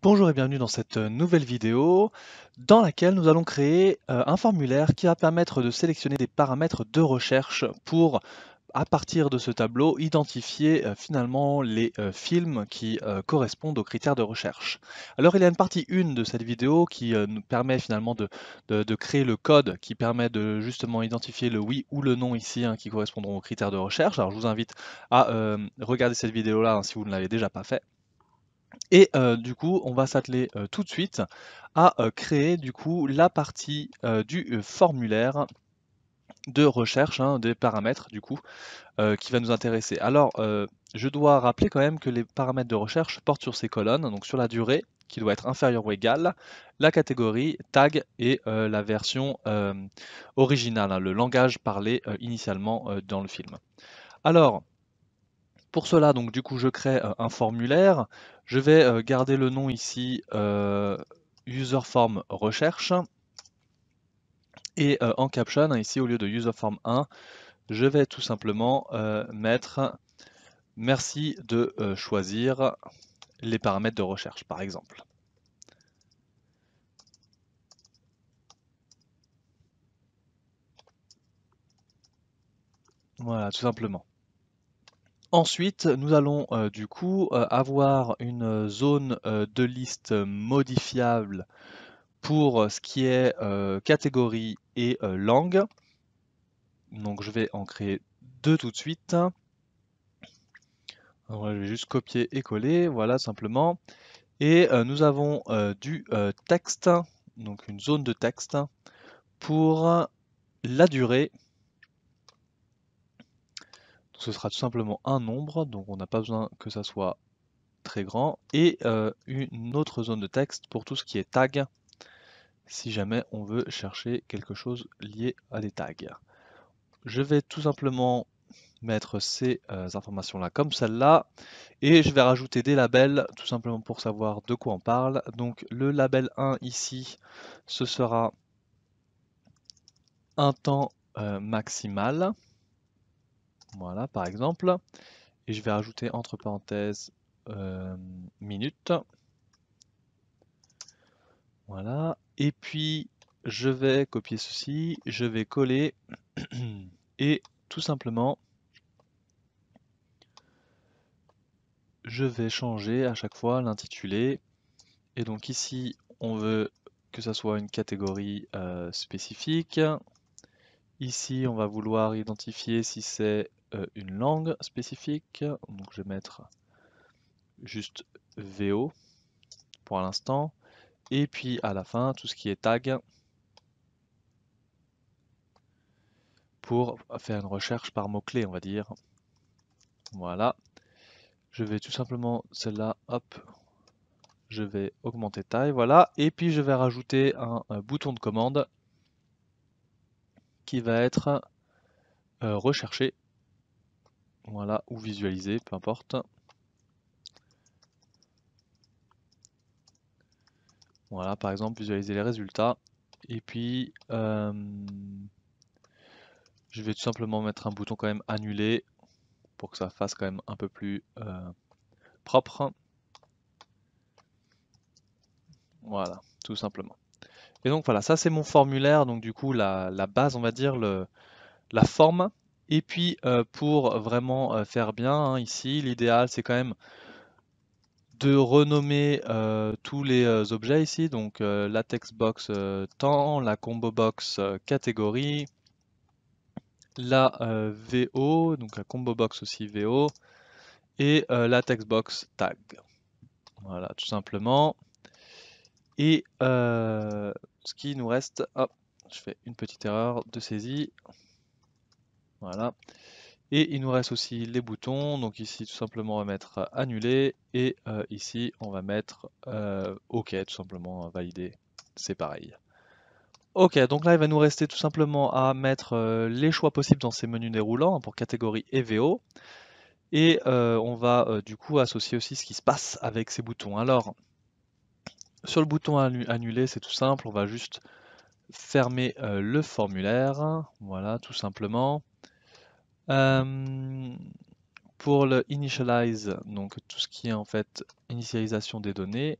Bonjour et bienvenue dans cette nouvelle vidéo dans laquelle nous allons créer un formulaire qui va permettre de sélectionner des paramètres de recherche pour, à partir de ce tableau, identifier finalement les films qui correspondent aux critères de recherche. Alors il y a une partie 1 de cette vidéo qui nous permet finalement de créer le code qui permet de justement identifier le oui ou le non ici hein, qui correspondront aux critères de recherche. Alors je vous invite à regarder cette vidéo-là hein, si vous ne l'avez déjà pas fait. Et du coup, on va s'atteler tout de suite à créer du coup la partie du formulaire de recherche hein, des paramètres du coup qui va nous intéresser. Alors, je dois rappeler quand même que les paramètres de recherche portent sur ces colonnes, donc sur la durée qui doit être inférieure ou égale, la catégorie, tag et la version originale, hein, le langage parlé initialement dans le film. Alors, pour cela, donc du coup, je crée un formulaire. Je vais garder le nom ici userform recherche. Et en caption, ici, au lieu de userform 1, je vais tout simplement mettre merci de choisir les paramètres de recherche, par exemple. Voilà, tout simplement. Ensuite, nous allons du coup avoir une zone de liste modifiable pour ce qui est catégorie et langue. Donc je vais en créer deux tout de suite. Alors, je vais juste copier et coller, voilà simplement. Et nous avons du texte, donc une zone de texte pour la durée. Donc, ce sera tout simplement un nombre, donc on n'a pas besoin que ça soit très grand. Et une autre zone de texte pour tout ce qui est tag, si jamais on veut chercher quelque chose lié à des tags. Je vais tout simplement mettre ces informations-là comme celle-là. Et je vais rajouter des labels, tout simplement pour savoir de quoi on parle. Donc le label 1 ici, ce sera un temps maximal. Voilà, par exemple. Et je vais rajouter entre parenthèses minutes. Voilà. Et puis, je vais copier ceci, je vais coller et tout simplement, je vais changer à chaque fois l'intitulé. Et donc ici, on veut que ça soit une catégorie spécifique. Ici, on va vouloir identifier si c'est une langue spécifique. Donc je vais mettre juste VO pour l'instant. Et puis à la fin, tout ce qui est tag pour faire une recherche par mots-clés, on va dire. Voilà. Je vais tout simplement, celle-là, hop, je vais augmenter taille, voilà. Et puis je vais rajouter un bouton de commande qui va être recherché, voilà, ou visualisé, peu importe. Voilà, par exemple, visualiser les résultats. Et puis, je vais tout simplement mettre un bouton quand même annuler pour que ça fasse quand même un peu plus propre. Voilà, tout simplement. Et donc voilà, ça c'est mon formulaire, donc du coup la base, on va dire, la forme. Et puis pour vraiment faire bien, hein, ici, l'idéal c'est quand même de renommer tous les objets ici, donc la textbox temps, la combo box catégorie, la VO, donc la combo box aussi VO, et la textbox tag. Voilà, tout simplement. Et ce qui nous reste, hop, je fais une petite erreur de saisie. Voilà. Et il nous reste aussi les boutons. Donc ici, tout simplement, on va mettre annuler. Et ici, on va mettre OK, tout simplement, valider. C'est pareil. Ok, donc là, il va nous rester tout simplement à mettre les choix possibles dans ces menus déroulants hein, pour catégorie et VO. Et on va du coup associer aussi ce qui se passe avec ces boutons. Alors, sur le bouton annuler, c'est tout simple. On va juste fermer le formulaire. Voilà, tout simplement. Pour le initialize, donc tout ce qui est en fait initialisation des données,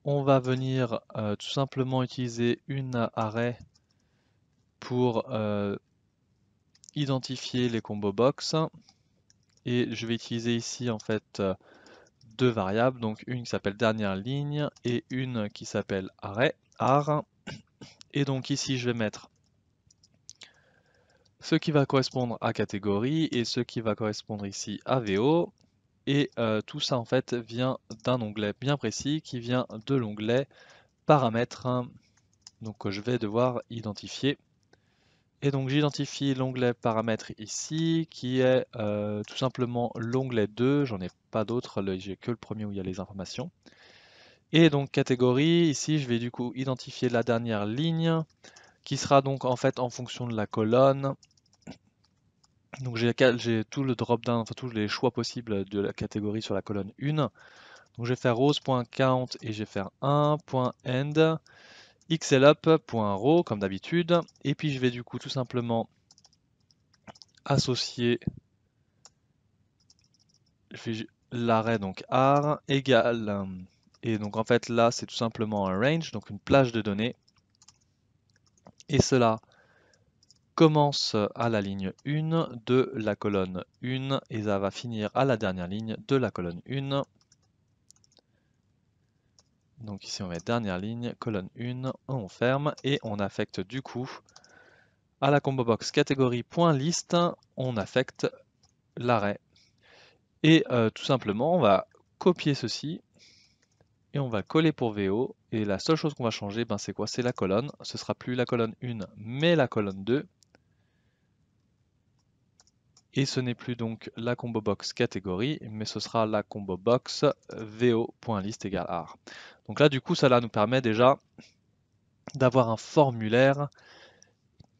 on va venir tout simplement utiliser une array pour identifier les combo box. Et je vais utiliser ici en fait deux variables, donc une qui s'appelle dernière ligne et une qui s'appelle array, ar. Et donc ici je vais mettre ce qui va correspondre à catégorie et ce qui va correspondre ici à VO. Et tout ça en fait vient d'un onglet bien précis qui vient de l'onglet paramètres, donc que je vais devoir identifier. Et donc j'identifie l'onglet paramètres ici qui est tout simplement l'onglet 2, j'en ai pas d'autre, j'ai que le premier où il y a les informations. Et donc catégorie, ici je vais du coup identifier la dernière ligne qui sera donc en fait en fonction de la colonne. Donc j'ai tout le drop-down, enfin tous les choix possibles de la catégorie sur la colonne 1. Donc je vais faire rows.count et je vais faire 1.end xlup.row comme d'habitude. Et puis je vais du coup tout simplement associer l'array donc ar égale, et donc en fait là c'est tout simplement un range, donc une plage de données. Et cela commence à la ligne 1 de la colonne 1 et ça va finir à la dernière ligne de la colonne 1. Donc ici on met dernière ligne, colonne 1, on ferme et on affecte du coup à la combo box catégorie.list, on affecte l'array. Et tout simplement on va copier ceci et on va coller pour VO. Et la seule chose qu'on va changer, ben, c'est quoi? C'est la colonne. Ce sera plus la colonne 1 mais la colonne 2. Et ce n'est plus donc la combo box catégorie, mais ce sera la combo box vo.list égale ar. Donc là, du coup, ça nous permet déjà d'avoir un formulaire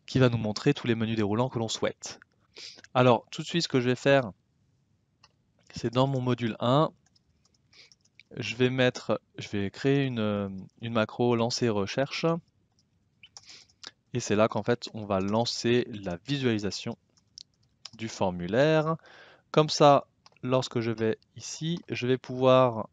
qui va nous montrer tous les menus déroulants que l'on souhaite. Alors, tout de suite, ce que je vais faire, c'est dans mon module 1, je vais créer une macro lancer recherche. Et c'est là qu'en fait, on va lancer la visualisation du formulaire. Comme ça, lorsque je vais ici, je vais pouvoir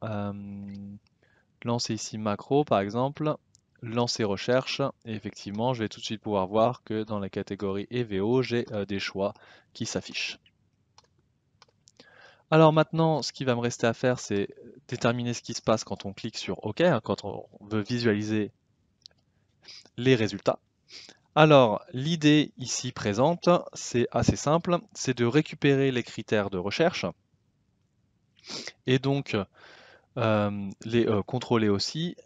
lancer ici macro par exemple, lancer recherche, et effectivement je vais tout de suite pouvoir voir que dans la catégorie EVO, j'ai des choix qui s'affichent. Alors maintenant, ce qui va me rester à faire, c'est déterminer ce qui se passe quand on clique sur OK, quand on veut visualiser les résultats. Alors, l'idée ici présente, c'est assez simple, c'est de récupérer les critères de recherche et donc les contrôler aussi.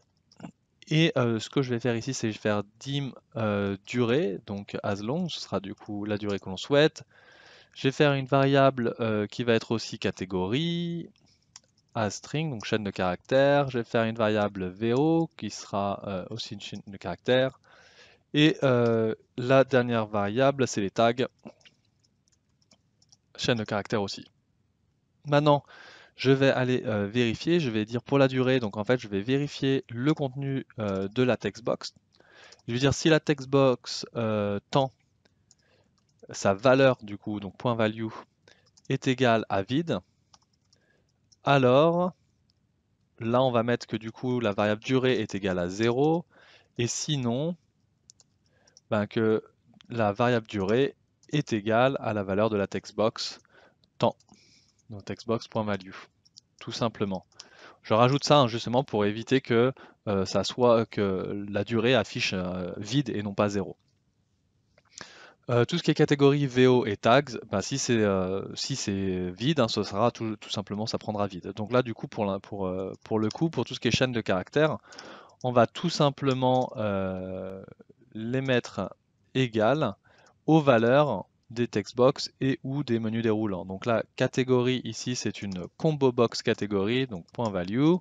Et ce que je vais faire ici, c'est je vais faire dim durée, donc as long, ce sera du coup la durée que l'on souhaite. Je vais faire une variable qui va être aussi catégorie, as string, donc chaîne de caractères. Je vais faire une variable VO qui sera aussi une chaîne de caractères. Et la dernière variable, c'est les tags, chaîne de caractères aussi. Maintenant, je vais aller vérifier, je vais dire pour la durée, donc en fait je vais vérifier le contenu de la textbox. Je veux dire si la textbox temps, sa valeur du coup, donc point .value, est égale à vide, alors là on va mettre que du coup la variable durée est égale à 0, et sinon, ben, que la variable durée est égale à la valeur de la textbox temps, donc textbox.value, tout simplement. Je rajoute ça justement pour éviter que que la durée affiche vide et non pas 0. Tout ce qui est catégorie VO et tags, bah, si c'est vide, hein, ce sera tout simplement, ça prendra vide. Donc là, du coup, pour le coup, pour tout ce qui est chaîne de caractères, on va tout simplement les mettre égales aux valeurs des textbox et ou des menus déroulants. Donc là, catégorie ici, c'est une combo box catégorie, donc point .value.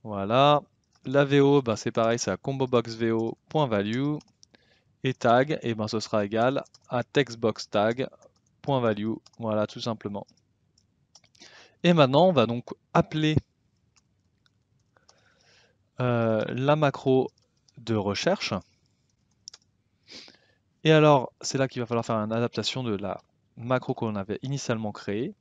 Voilà. La VO, bah, c'est pareil, c'est la combo box VO point .value. Et tag, et ben ce sera égal à textbox_tag.value, voilà tout simplement. Et maintenant on va donc appeler la macro de recherche. Et alors c'est là qu'il va falloir faire une adaptation de la macro qu'on avait initialement créée.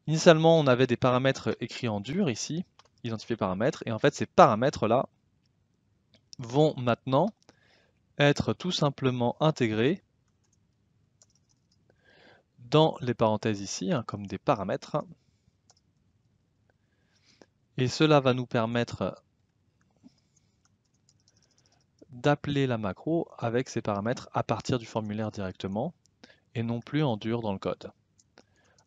Initialement on avait des paramètres écrits en dur ici, identifier paramètres, et en fait ces paramètres-là vont maintenant être tout simplement intégrés dans les parenthèses ici, hein, comme des paramètres. Et cela va nous permettre d'appeler la macro avec ces paramètres à partir du formulaire directement, et non plus en dur dans le code.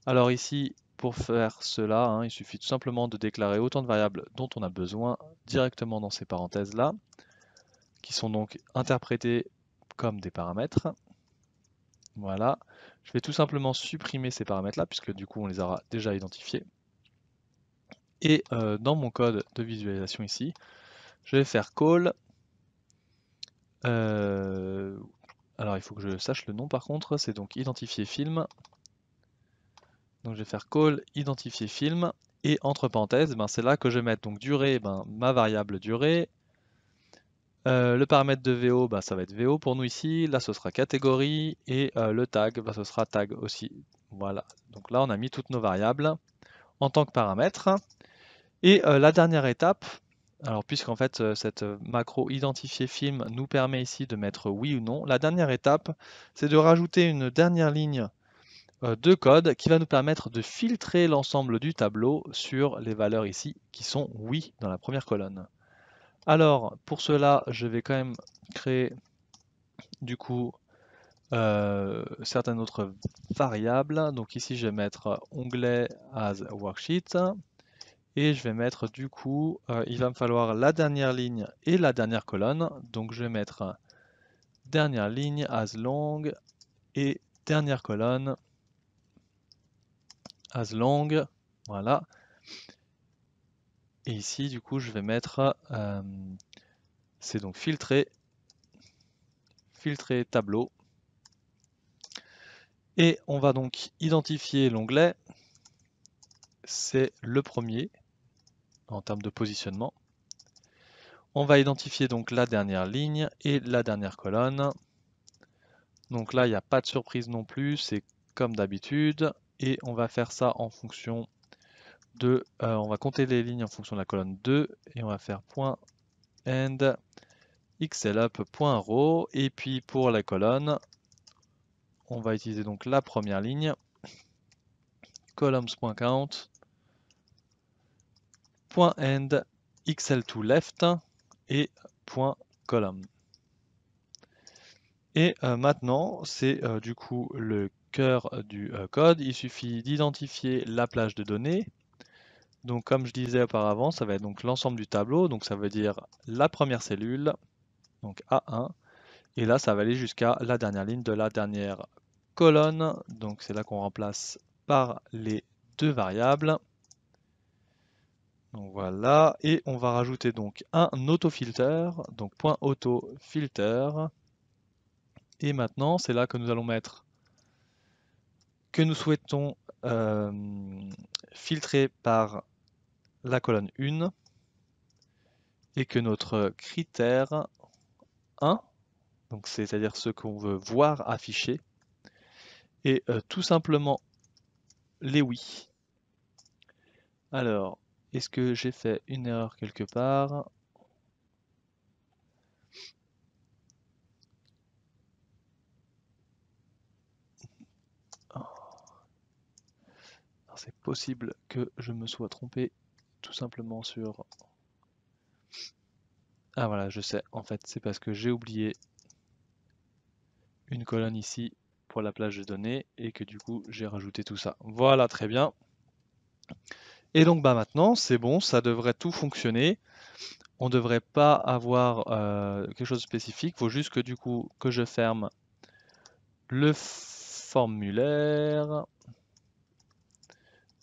Alors ici, pour faire cela, hein, il suffit tout simplement de déclarer autant de variables dont on a besoin directement dans ces parenthèses-là, qui sont donc interprétées comme des paramètres. Voilà. Je vais tout simplement supprimer ces paramètres-là, puisque du coup on les aura déjà identifiés. Et dans mon code de visualisation ici, je vais faire call. Alors il faut que je sache le nom par contre, c'est donc identifier film. Donc je vais faire call identifier film. Et entre parenthèses, ben, c'est là que je vais mettre donc durée, ben, ma variable durée. Le paramètre de VO, ben, ça va être VO pour nous ici. Là ce sera catégorie. Et le tag, ben, ce sera tag aussi. Voilà. Donc là on a mis toutes nos variables en tant que paramètres. Et la dernière étape, alors puisqu'en fait cette macro identifier film nous permet ici de mettre oui ou non, la dernière étape c'est de rajouter une dernière ligne de code qui va nous permettre de filtrer l'ensemble du tableau sur les valeurs ici qui sont oui dans la première colonne. Alors pour cela je vais quand même créer du coup certaines autres variables. Donc ici je vais mettre onglet as worksheet. Et je vais mettre du coup, il va me falloir la dernière ligne et la dernière colonne. Donc je vais mettre dernière ligne as long et dernière colonne as long. Voilà. Et ici du coup je vais mettre, c'est donc filtrer tableau. Et on va donc identifier l'onglet. C'est le premier en termes de positionnement. On va identifier donc la dernière ligne et la dernière colonne. Donc là, il n'y a pas de surprise non plus, c'est comme d'habitude. Et on va faire ça en fonction de... on va compter les lignes en fonction de la colonne 2. Et on va faire .end xlup.row. Et puis pour la colonne, on va utiliser donc la première ligne. columns.count. .end xl2left et .column. Et maintenant, c'est du coup le cœur du code. Il suffit d'identifier la plage de données. Donc comme je disais auparavant, ça va être donc l'ensemble du tableau. Donc ça veut dire la première cellule, donc A1. Et là, ça va aller jusqu'à la dernière ligne de la dernière colonne. Donc c'est là qu'on remplace par les deux variables. Donc voilà. Et on va rajouter donc un autofilter. Donc .autofilter. Et maintenant, c'est là que nous allons mettre que nous souhaitons filtrer par la colonne 1 et que notre critère 1, donc c'est-à-dire ce qu'on veut voir afficher, est tout simplement les oui. Alors, est-ce que j'ai fait une erreur quelque part? C'est possible que je me sois trompé tout simplement sur... Ah voilà, je sais, en fait, c'est parce que j'ai oublié une colonne ici pour la plage de données et que du coup, j'ai rajouté tout ça. Voilà, très bien. Et donc bah maintenant, c'est bon, ça devrait tout fonctionner. On ne devrait pas avoir quelque chose de spécifique. Il faut juste que du coup, que je ferme le formulaire.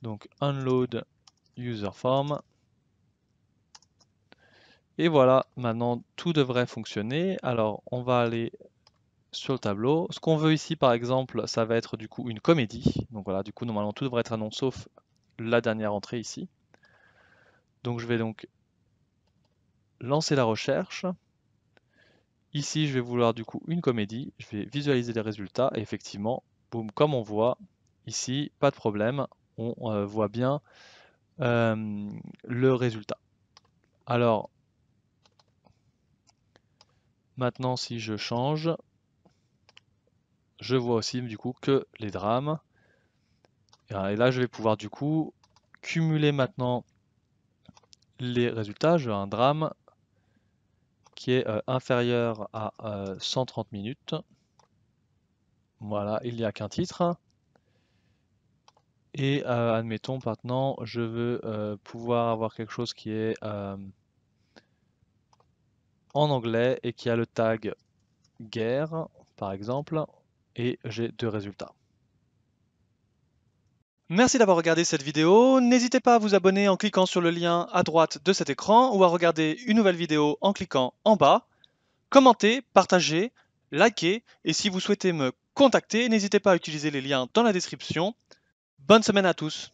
Donc unload user form. Et voilà, maintenant tout devrait fonctionner. Alors on va aller sur le tableau. Ce qu'on veut ici par exemple, ça va être du coup une comédie. Donc voilà, du coup normalement tout devrait être un nom sauf la dernière entrée ici. Donc je vais donc lancer la recherche. Ici je vais vouloir du coup une comédie. Je vais visualiser les résultats et effectivement, boum, comme on voit ici, pas de problème. On voit bien le résultat. Alors, maintenant si je change, je vois aussi du coup que les drames. Et là, je vais pouvoir du coup cumuler maintenant les résultats. J'ai un drame qui est inférieur à 130 minutes. Voilà, il n'y a qu'un titre. Et admettons maintenant, je veux pouvoir avoir quelque chose qui est en anglais et qui a le tag guerre, par exemple, et j'ai 2 résultats. Merci d'avoir regardé cette vidéo. N'hésitez pas à vous abonner en cliquant sur le lien à droite de cet écran ou à regarder une nouvelle vidéo en cliquant en bas. Commentez, partagez, likez et si vous souhaitez me contacter, n'hésitez pas à utiliser les liens dans la description. Bonne semaine à tous!